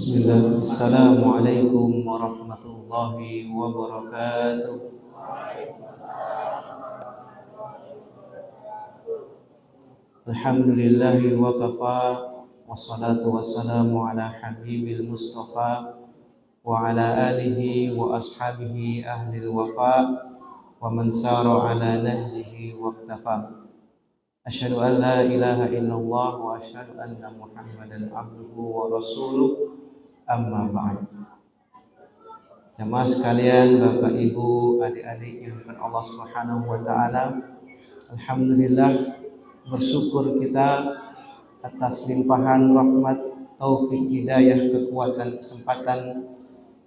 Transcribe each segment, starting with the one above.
Bismillah. Assalamualaikum warahmatullahi wabarakatuh. Alhamdulillahi wa kafa. Wassalatu wassalamu ala habibil mustafa wa ala alihi wa ashabihi ahlil wafa wa man sara ala nahjihi wa iktafa. Asyhadu an la ilaha illallah wa asyhadu anna Muhammadan abduhu wa rasuluh. Amma ba'd. Jamaah sekalian, Bapak Ibu, adik-adik yang dirahmati Allah Subhanahu wa taala. Alhamdulillah, bersyukur kita atas limpahan rahmat, taufik, hidayah, kekuatan, kesempatan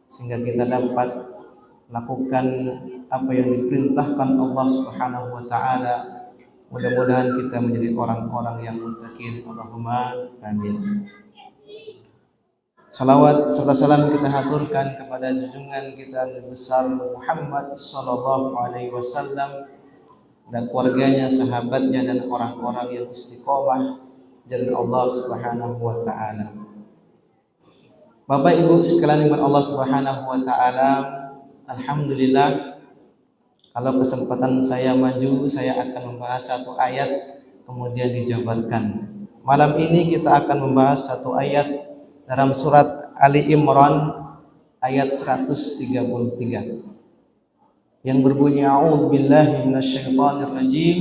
sehingga kita dapat melakukan apa yang diperintahkan Allah Subhanahu wa taala. Mudah-mudahan kita menjadi orang-orang yang muttaqin. Allahumma amin. Salawat serta salam kita haturkan kepada junjungan kita Nabi besar Muhammad sallallahu alaihi wasallam dan keluarganya, sahabatnya dan orang-orang yang istiqomah jalan Allah Subhanahu wa taala. Bapak Ibu sekalian yang Allah Subhanahu wa taala, alhamdulillah kalau kesempatan saya maju, saya akan membahas satu ayat kemudian dijabarkan. Malam ini kita akan membahas satu ayat dalam surat Ali Imran ayat 133 yang berbunyi a'udzu billahi minasyaitonir rajim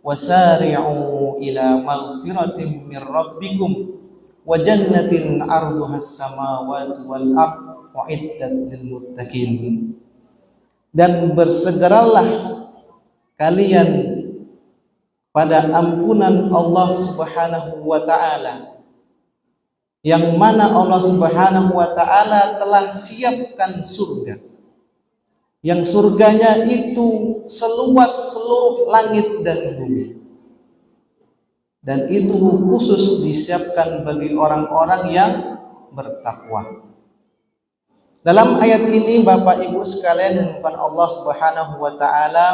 wasari'u ila maghfiratin mir rabbikum wa jannatin 'arduhas samawati wal ardh u'iddat lil muttaqin. Dan bersegeralah kalian pada ampunan Allah Subhanahu wa taala, yang mana Allah Subhanahu wa taala telah siapkan surga, yang surganya itu seluas seluruh langit dan bumi, dan itu khusus disiapkan bagi orang-orang yang bertakwa. Dalam ayat ini Bapak Ibu sekalian yang bukan Allah Subhanahu wa taala,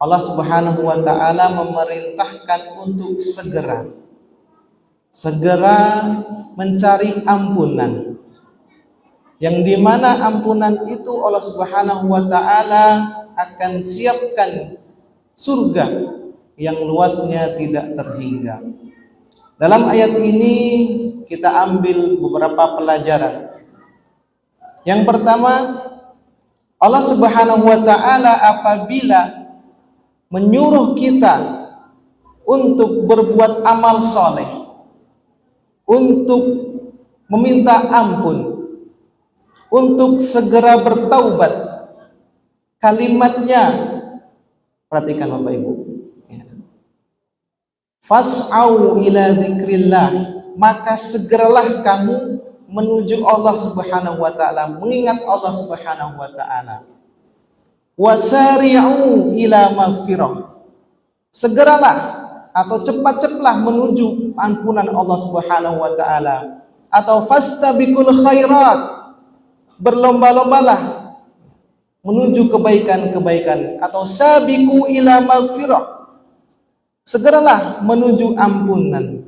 Allah Subhanahu wa taala memerintahkan untuk segera mencari ampunan, yang dimana ampunan itu Allah Subhanahu wa taala akan siapkan surga yang luasnya tidak terhingga. Dalam ayat ini kita ambil beberapa pelajaran. Yang pertama, Allah Subhanahu wa taala apabila menyuruh kita untuk berbuat amal soleh, untuk meminta ampun, untuk segera bertaubat, kalimatnya perhatikan Bapak Ibu, fas'au ila dzikrillah, maka segeralah kamu menuju Allah Subhanahu wa taala, mengingat Allah Subhanahu wa taala. Wasari'u ila maghfirah, segeralah atau cepat-cepatlah menuju ampunan Allah Subhanahu wa taala, atau fastabiqul khairat, berlomba-lombalah menuju kebaikan-kebaikan, atau sabiqu ila maghfirah, segeralah menuju ampunan.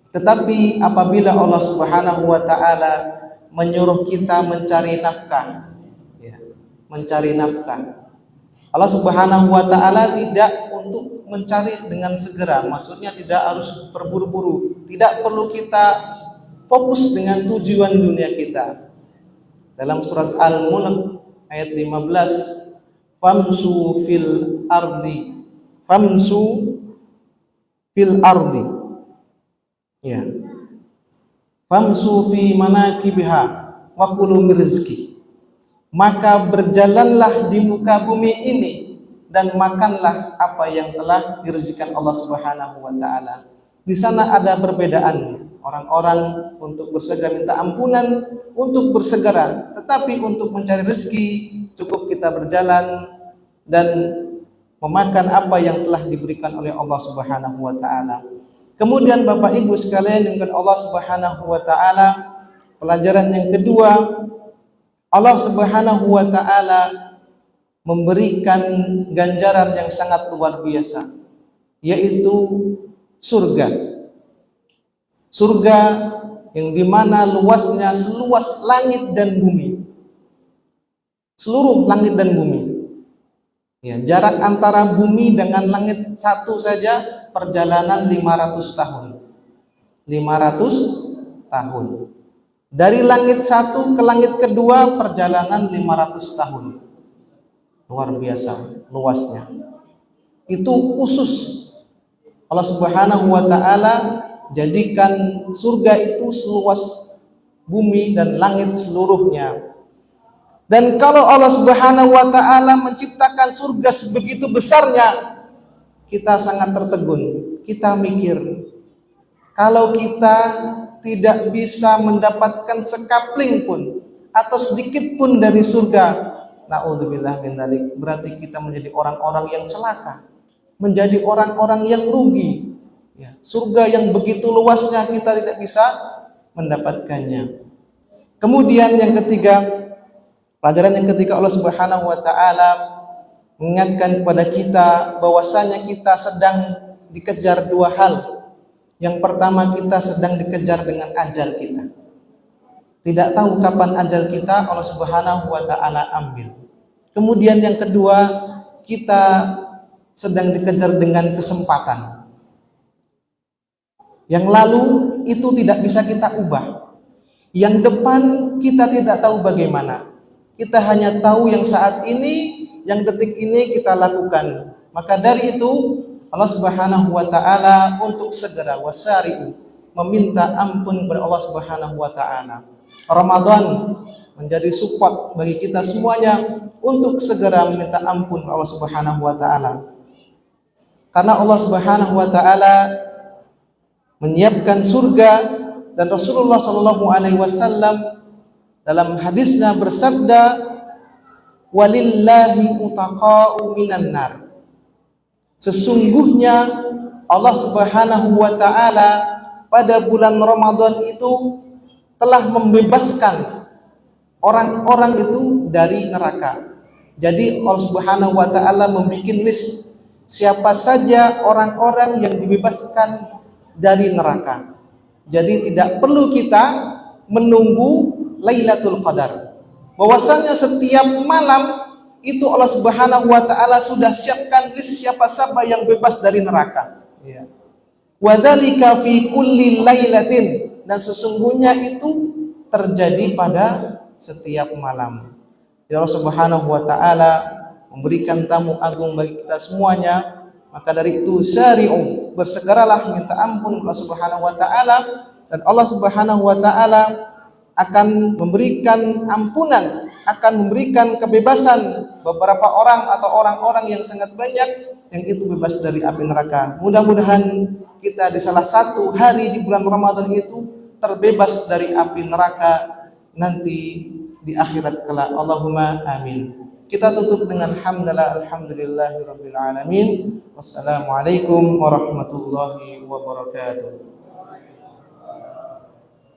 Tetapi apabila Allah Subhanahu wa taala menyuruh kita mencari nafkah, mencari nafkah, Allah Subhanahu wa taala tidak untuk mencari dengan segera, maksudnya tidak harus terburu-buru, tidak perlu kita fokus dengan tujuan dunia kita. Dalam surat Al-Mulk ayat 15, famsu fil ardi, ya, famsu fi manakibiha wa kulu min rizqi, maka berjalanlah di muka bumi ini dan makanlah apa yang telah direzekikan Allah Subhanahu wa taala. Di sana ada perbedaan orang-orang untuk bersegera minta ampunan, untuk bersegera, tetapi untuk mencari rezeki cukup kita berjalan dan memakan apa yang telah diberikan oleh Allah Subhanahu wa taala. Kemudian Bapak Ibu sekalian dengan Allah Subhanahu wa taala, pelajaran yang kedua, Allah Subhanahu wa taala memberikan ganjaran yang sangat luar biasa, yaitu surga. Surga yang dimana luasnya seluas langit dan bumi, seluruh langit dan bumi. Ya, jarak antara bumi dengan langit satu saja perjalanan 500 tahun. 500 tahun. Dari langit satu ke langit kedua perjalanan 500 tahun. Luar biasa luasnya. Itu khusus Allah Subhanahu wa taala jadikan surga itu seluas bumi dan langit seluruhnya. Dan kalau Allah Subhanahu wa taala menciptakan surga sebegitu besarnya, kita sangat tertegun. Kita mikir, kalau kita tidak bisa mendapatkan sekapling pun atau sedikit pun dari surga, naudzubillah min dzalik, berarti kita menjadi orang-orang yang celaka, menjadi orang-orang yang rugi. Ya, surga yang begitu luasnya kita tidak bisa mendapatkannya. Kemudian yang ketiga, pelajaran yang ketiga, Allah Subhanahu wa taala mengingatkan kepada kita bahwasanya kita sedang dikejar dua hal. Yang pertama, kita sedang dikejar dengan ajal kita. Tidak tahu kapan ajal kita Allah Subhanahu wa taala ambil. Kemudian yang kedua, kita sedang dikejar dengan kesempatan. Yang lalu itu tidak bisa kita ubah. Yang depan kita tidak tahu bagaimana. Kita hanya tahu yang saat ini, yang detik ini kita lakukan. Maka dari itu Allah Subhanahu wa taala untuk segera wasari'u, meminta ampun kepada Allah Subhanahu wa taala. Ramadan menjadi support bagi kita semuanya untuk segera meminta ampun kepada Allah Subhanahu wa taala. Karena Allah Subhanahu wa taala menyiapkan surga, dan Rasulullah sallallahu alaihi wasallam dalam hadisnya bersabda, walillahi utaqa'u minan nar. Sesungguhnya Allah Subhanahu wa taala pada bulan Ramadan itu telah membebaskan orang-orang itu dari neraka. Jadi Allah Subhanahu wa taala membuat list siapa saja orang-orang yang dibebaskan dari neraka. Jadi tidak perlu kita menunggu Lailatul Qadar. Bahwasanya setiap malam itu Allah Subhanahu wa taala sudah siapkan list siapa-siapa yang bebas dari neraka. Ya. Wa dzalika fi kulli lailatin, dan sesungguhnya itu terjadi pada setiap malam. Jadi Allah Subhanahu wa taala memberikan tamu agung bagi kita semuanya. Maka dari itu syari'u, bersegeralah minta ampun Allah Subhanahu wa taala, dan Allah Subhanahu wa taala akan memberikan ampunan, akan memberikan kebebasan beberapa orang atau orang-orang yang sangat banyak yang itu bebas dari api neraka. Mudah-mudahan kita di salah satu hari di bulan Ramadan itu terbebas dari api neraka nanti di akhirat kelak. Allahumma amin. Kita tutup dengan hamdalah, alhamdulillahirabbil alamin. Wassalamualaikum warahmatullahi wabarakatuh.